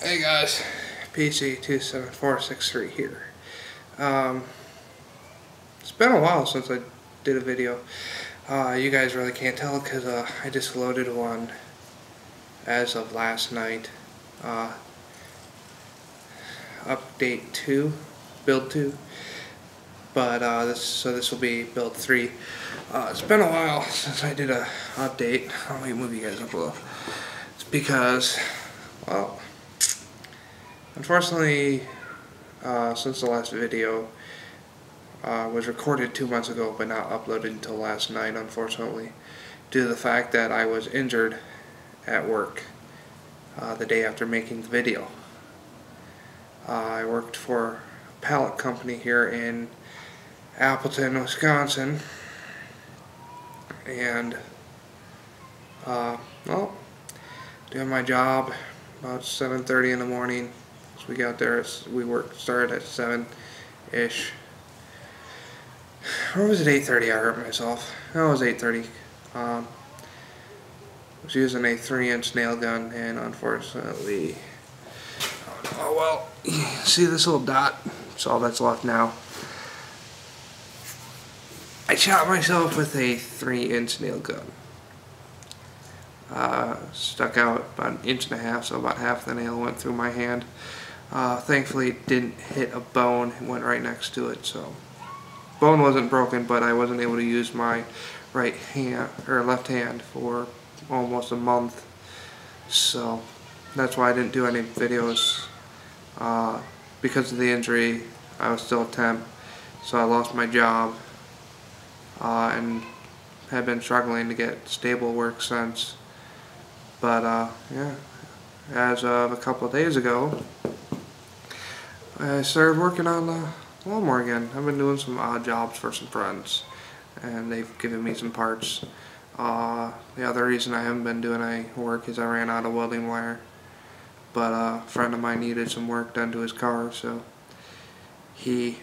Hey guys, PC27463 here. It's been a while since I did a video. You guys really can't tell because I just loaded one as of last night. Update 2, build 2. But this will be build 3. It's been a while since I did a update. Let me move you guys up a little. It's because, well, unfortunately, since the last video was recorded 2 months ago but not uploaded until last night, unfortunately, due to the fact that I was injured at work the day after making the video. I worked for a pallet company here in Appleton, Wisconsin, and well, doing my job about 7:30 in the morning. So we got there, started at 7-ish. Or was it 8:30? I hurt myself. No, it was 8:30. I was using a 3-inch nail gun, and unfortunately, oh well, see this little dot? That's all that's left now. I shot myself with a 3-inch nail gun. Stuck out about 1.5 inches, so about half the nail went through my hand. Thankfully it didn't hit a bone, it went right next to it, so bone wasn't broken, but I wasn't able to use my right hand or left hand for almost a month, so that's why I didn't do any videos. Because of the injury, I was still a temp, so I lost my job and have been struggling to get stable work since. But yeah, as of a couple of days ago, I started working on the lawnmower again. I've been doing some odd jobs for some friends, and they've given me some parts. The other reason I haven't been doing any work is I ran out of welding wire. But a friend of mine needed some work done to his car, so he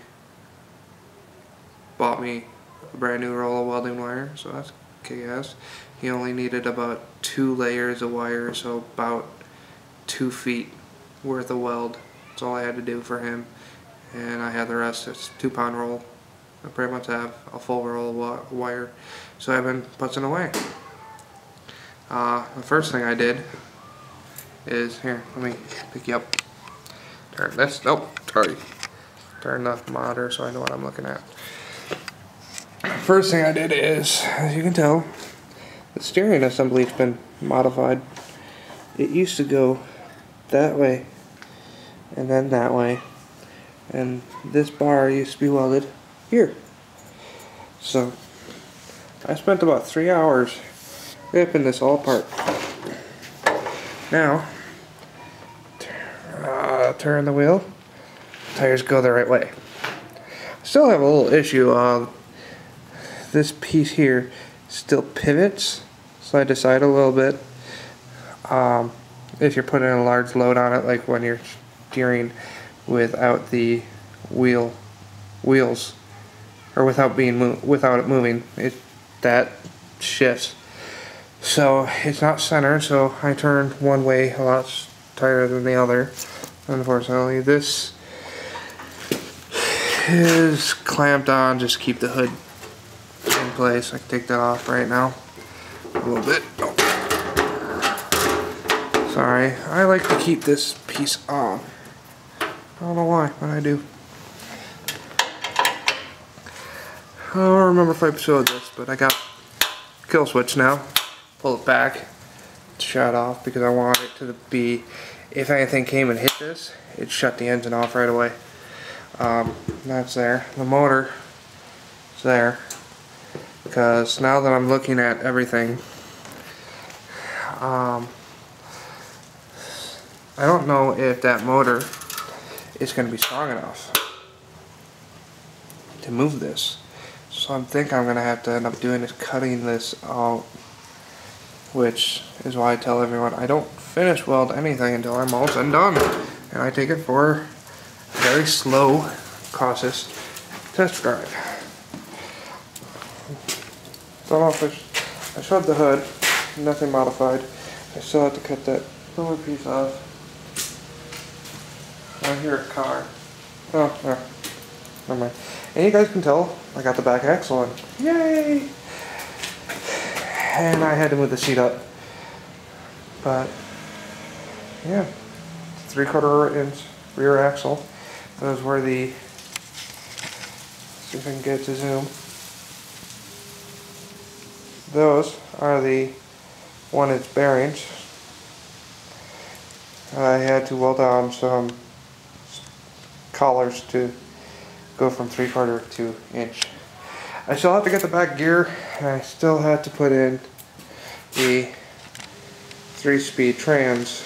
bought me a brand new roll of welding wire, so that's kick-ass. He only needed about 2 layers of wire, so about 2 feet worth of weld. That's all I had to do for him, and I had the rest. It's a 2-pound roll. I pretty much have a full roll of wire, so I've been putzing away. The first thing I did is, here, let me pick you up. Turn this, nope, sorry. Turn the monitor so I know what I'm looking at. First thing I did is, as you can tell, the steering assembly's been modified. It used to go that way, and then that way, and this bar used to be welded here. So, I spent about 3 hours ripping this all apart. Now, turn the wheel, tires go the right way. Still have a little issue. This piece here still pivots side to side a little bit. If you're putting a large load on it, like when you're steering without the wheels, or without it moving, that shifts. So it's not centered, so I turn one way a lot tighter than the other. Unfortunately, this is clamped on just to keep the hood in place. I can take that off right now a little bit. Oh. Sorry, I like to keep this piece on. I don't know why, but I do. I don't remember if I showed this, but I got kill switch now. Pull it back, shut off, because I want it to be, if anything came and hit this, it'd shut the engine off right away. That's there. The motor is there, because now that I'm looking at everything, I don't know if that motor is going to be strong enough to move this. So I think I'm going to have to end up doing is cutting this out, which is why I tell everyone I don't finish weld anything until I'm all said and done. And I take it for a very slow, cautious test drive. Don't know if I showed the hood, nothing modified. I still have to cut that lower piece off. I hear a car. Oh, no. Never mind. And you guys can tell I got the back axle in. Yay! And I had to move the seat up. But, yeah. 3/4 inch rear axle. Those were the... See if I can get it to zoom. Those are the 1-inch bearings. I had to weld on some collars to go from 3/4 to inch. I still have to get the back gear. I still have to put in the 3-speed trans.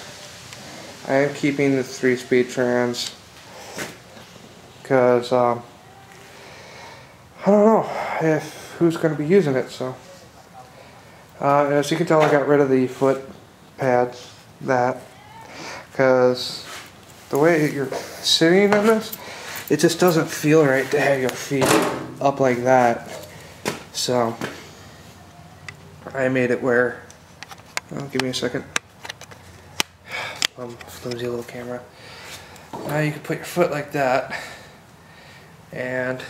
I am keeping the 3-speed trans because I don't know if who's going to be using it. So as you can tell, I got rid of the foot pads, because the way you're sitting in this, it just doesn't feel right to have your feet up like that. So I made it where, oh, give me a second, flimsy little camera. Now you can put your foot like that, and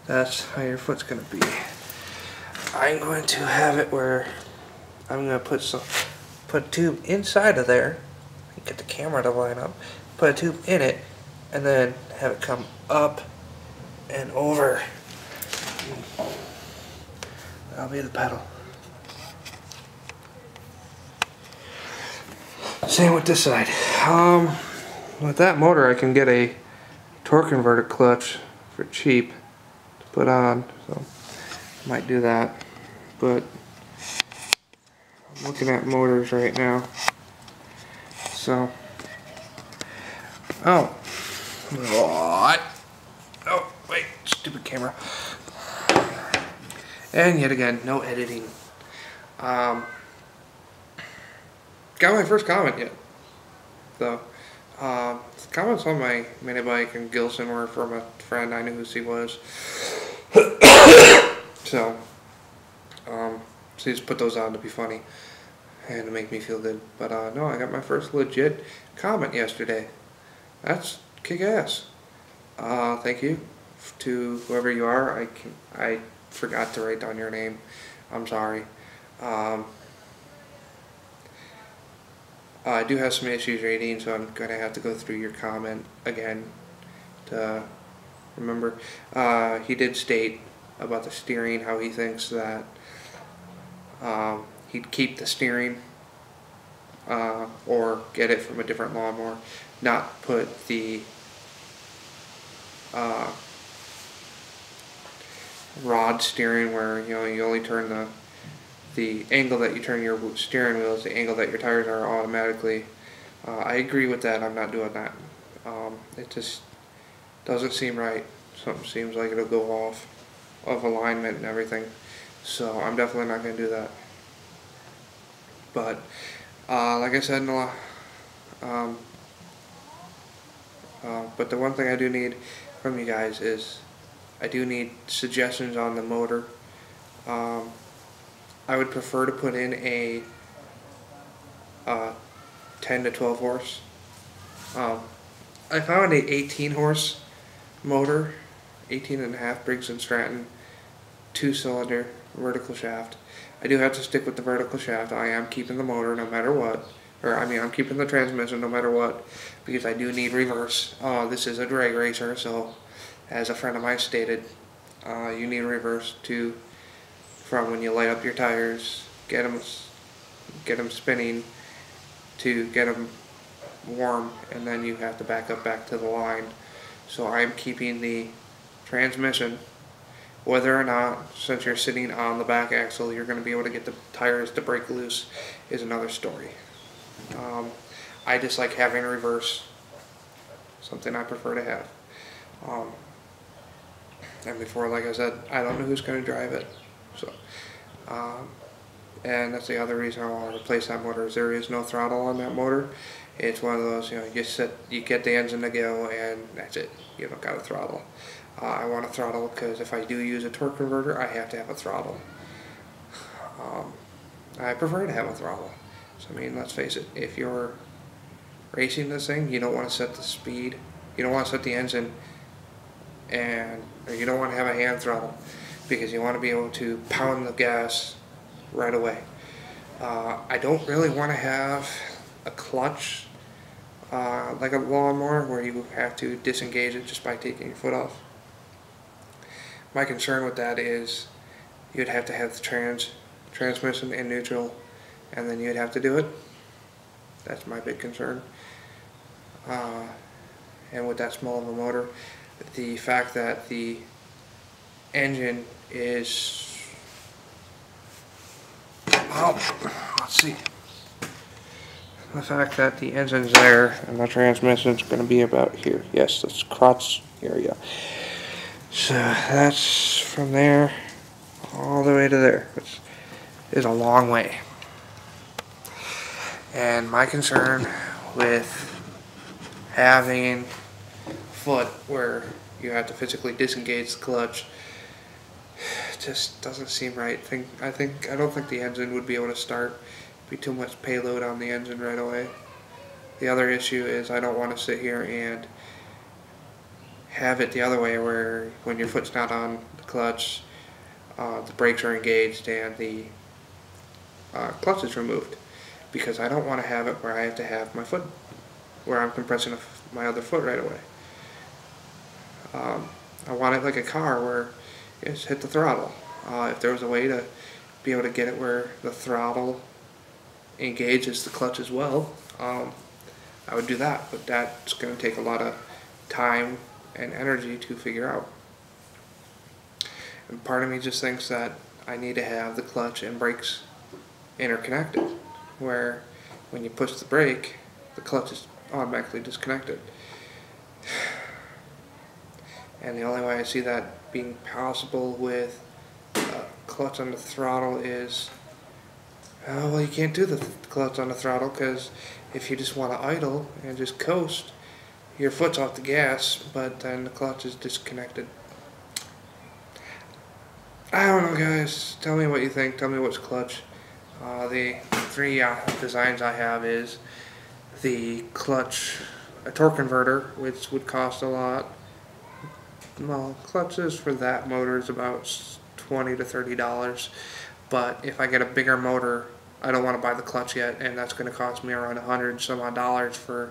that's how your foot's going to be. I'm going to have it where I'm going to put a tube inside of there, get the camera to line up, put a tube in it, and then have it come up and over. That'll be the pedal. Same with this side. With that motor, I can get a torque converter clutch for cheap to put on, so I might do that. But I'm looking at motors right now. So, oh, what? Oh, wait, stupid camera. And yet again, no editing. Got my first comment yet, though. Comments on my mini bike and Gilson were from a friend. I knew who he was. So just put those on to be funny and to make me feel good. But no, I got my first legit comment yesterday. That's kick-ass. Thank you to whoever you are. I forgot to write down your name. I'm sorry. I do have some issues reading, so I'm going to have to go through your comment again to remember. He did state about the steering, how he thinks that he'd keep the steering or get it from a different lawnmower, not put the rod steering where you only turn the angle that you turn your steering wheel is the angle that your tires are automatically. I agree with that. I'm not doing that. It just doesn't seem right. Something seems like it'll go off of alignment and everything. So I'm definitely not going to do that. But like I said, but the one thing I do need from you guys is I do need suggestions on the motor. I would prefer to put in a 10 to 12 horse. I found a 18 horse motor, 18.5 Briggs & Stratton, 2-cylinder vertical shaft. I do have to stick with the vertical shaft. I am keeping the motor no matter what. Or I mean, I'm keeping the transmission no matter what, because I do need reverse. This is a drag racer, so as a friend of mine stated, you need reverse from when you light up your tires, get them spinning, to get them warm, and then you have to back up back to the line. So I'm keeping the transmission. Whether or not, since you're sitting on the back axle, you're going to be able to get the tires to break loose is another story. I just like having reverse, something I prefer to have. And before, like I said, I don't know who's going to drive it. So, and that's the other reason I want to replace that motor. Is there is no throttle on that motor. It's one of those, you get the engine to go, and that's it. You don't got a throttle. I want a throttle because if I do use a torque converter, I have to have a throttle. I prefer to have a throttle. So I mean, let's face it. If you're racing this thing, you don't want to set the speed, you don't want to set the engine, or you don't want to have a hand throttle, because you want to be able to pound the gas right away. I don't really want to have a clutch like a lawnmower where you have to disengage it just by taking your foot off. My concern with that is you'd have to have the transmission in neutral, and then you'd have to do it. That's my big concern. And with that small of a motor, the fact that the engine is, well, let's see. The fact that the engine's there and the transmission's going to be about here. Yes, that's crotch area. So that's from there all the way to there, which is a long way. And my concern with having foot where you have to physically disengage the clutch just doesn't seem right. I don't think the engine would be able to start. Be too much payload on the engine right away. The other issue is I don't want to sit here and have it the other way where when your foot's not on the clutch, the brakes are engaged and the clutch is removed, because I don't want to have it where I have to have my foot, where I'm compressing my other foot right away. I want it like a car where you just hit the throttle. If there was a way to be able to get it where the throttle engages the clutch as well, I would do that, but that's going to take a lot of time and energy to figure out. And part of me just thinks that I need to have the clutch and brakes interconnected, where when you push the brake, the clutch is automatically disconnected. And the only way I see that being possible with clutch on the throttle is, well, you can't do the clutch on the throttle, because if you just want to idle and just coast, your foot's off the gas, but then the clutch is disconnected. I don't know, guys. Tell me what you think. Tell me what's clutch. The three designs I have is the clutch, a torque converter, which would cost a lot. Well, clutches for that motor is about $20 to $30, but if I get a bigger motor, I don't want to buy the clutch yet, and that's going to cost me around $100 some odd for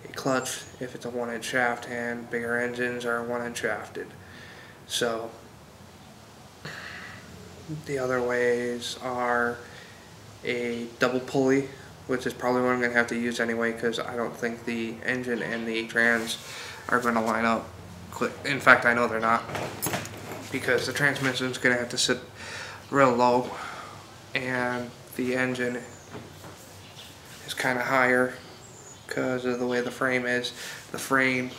a clutch if it's a 1-inch shaft, and bigger engines are 1-inch shafted. So the other ways are a double pulley, which is probably what I'm going to have to use anyway, because I don't think the engine and the trans are going to line up quick. In fact, I know they're not, because the transmission is going to have to sit real low, and the engine is kind of higher because of the way the frame is. The frame,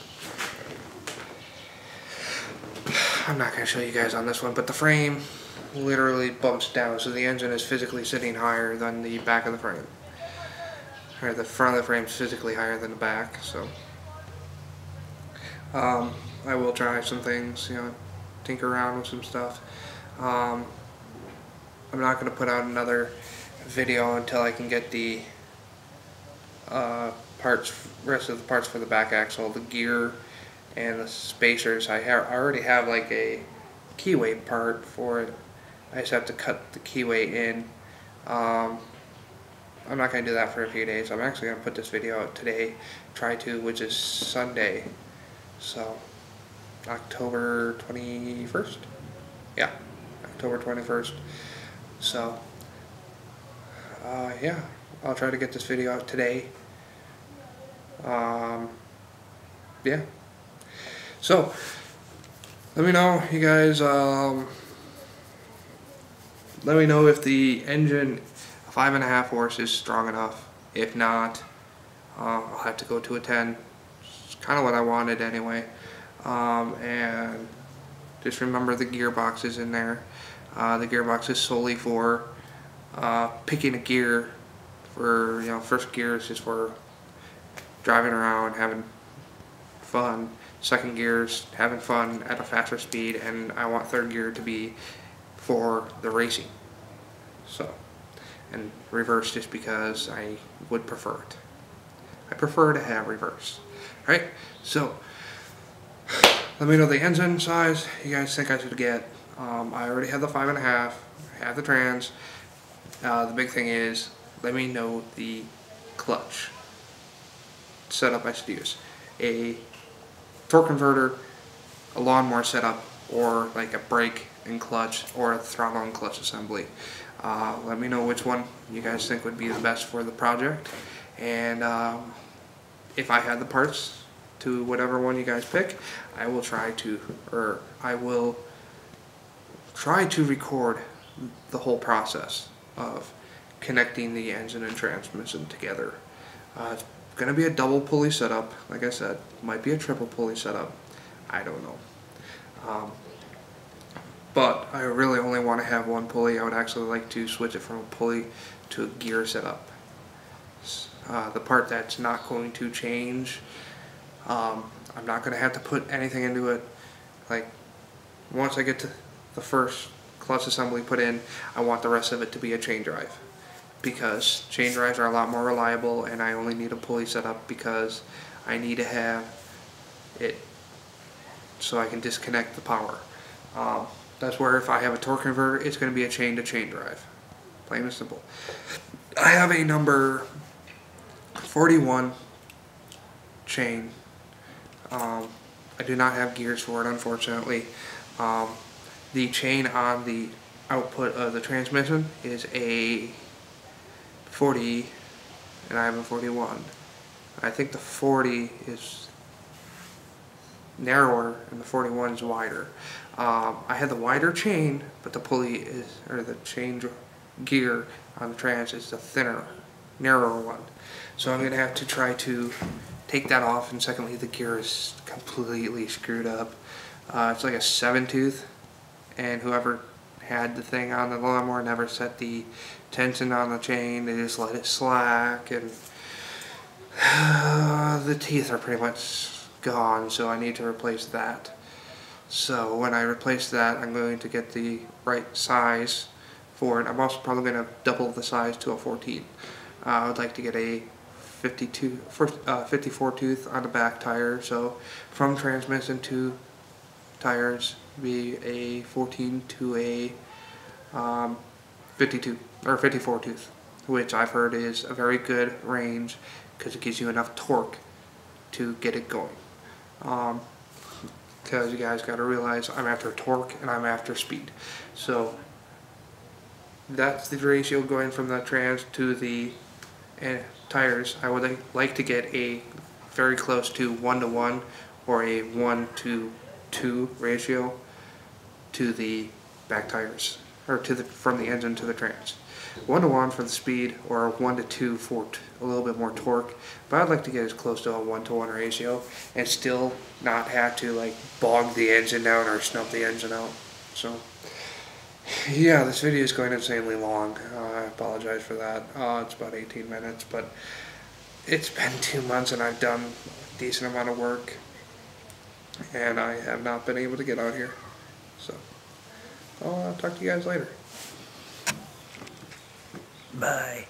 I'm not going to show you guys on this one, but the frame literally bumps down, so the engine is physically sitting higher than the back of the frame. Or the front of the frame is physically higher than the back, so I will try some things, tinker around with some stuff. I'm not going to put out another video until I can get the rest of the parts for the back axle, the gear, and the spacers. I already have like a keyway part for it. I just have to cut the keyway in. I'm not going to do that for a few days. I'm actually going to put this video out today, which is Sunday, so October 21st? Yeah, October 21st. So yeah, I'll try to get this video out today. Yeah, so let me know, you guys. Let me know if the engine 5.5 horse is strong enough. If not, I'll have to go to a 10. It's kind of what I wanted anyway. And just remember the gearbox is in there. The gearbox is solely for picking a gear. For first gear is just for driving around, having fun. Second gear is having fun at a faster speed, and I want third gear to be for the racing. So, and reverse just because I would prefer it. I prefer to have reverse. Alright, so let me know the engine size you guys think I should get. I already have the 5.5, I have the trans. The big thing is, let me know the clutch setup I should use. A torque converter, a lawnmower setup, or like a brake and clutch, or a throttle and clutch assembly. Let me know which one you guys think would be the best for the project, and if I have the parts to whatever one you guys pick, I will try to record the whole process of connecting the engine and transmission together. It's going to be a double pulley setup, like I said. Might be a triple pulley setup, I don't know. But I really only want to have one pulley. I would actually like to switch it from a pulley to a gear setup. The part that's not going to change, I'm not going to have to put anything into it. Like, once I get to the first clutch assembly put in, I want the rest of it to be a chain drive, because chain drives are a lot more reliable, and I only need a pulley setup because I need to have it so I can disconnect the power. That's where if I have a torque converter, it's going to be a chain to chain drive, plain and simple. I have a number 41 chain. I do not have gears for it, unfortunately. The chain on the output of the transmission is a 40, and I have a 41. I think the 40 is narrower and the 41 is wider. I had the wider chain, but the pulley is, or the chain gear on the trans is the thinner, narrower one. So I'm going to have to try to take that off, and secondly, the gear is completely screwed up. It's like a 7-tooth, and whoever had the thing on the lawnmower never set the tension on the chain. They just let it slack, and the teeth are pretty much gone, so I need to replace that. So when I replace that, I'm going to get the right size for it. I'm also probably going to double the size to a 14. I would like to get a 54 tooth on the back tire, so from transmission to tires be a 14 to a 52 or 54 tooth, which I've heard is a very good range because it gives you enough torque to get it going. Because you guys got to realize I'm after torque and I'm after speed. So that's the ratio going from the trans to the tires. I would like to get a very close to 1-to-1 or a 1-to-2 ratio to the back tires, or to the from the engine to the trans. 1-to-1 for the speed, or 1-to-2 for a little bit more torque. But I'd like to get as close to a 1-to-1 ratio and still not have to like bog the engine down or snub the engine out. So yeah, this video is going insanely long. I apologize for that. It's about 18 minutes, but it's been 2 months and I've done a decent amount of work, and I have not been able to get out here. So I'll talk to you guys later. Bye.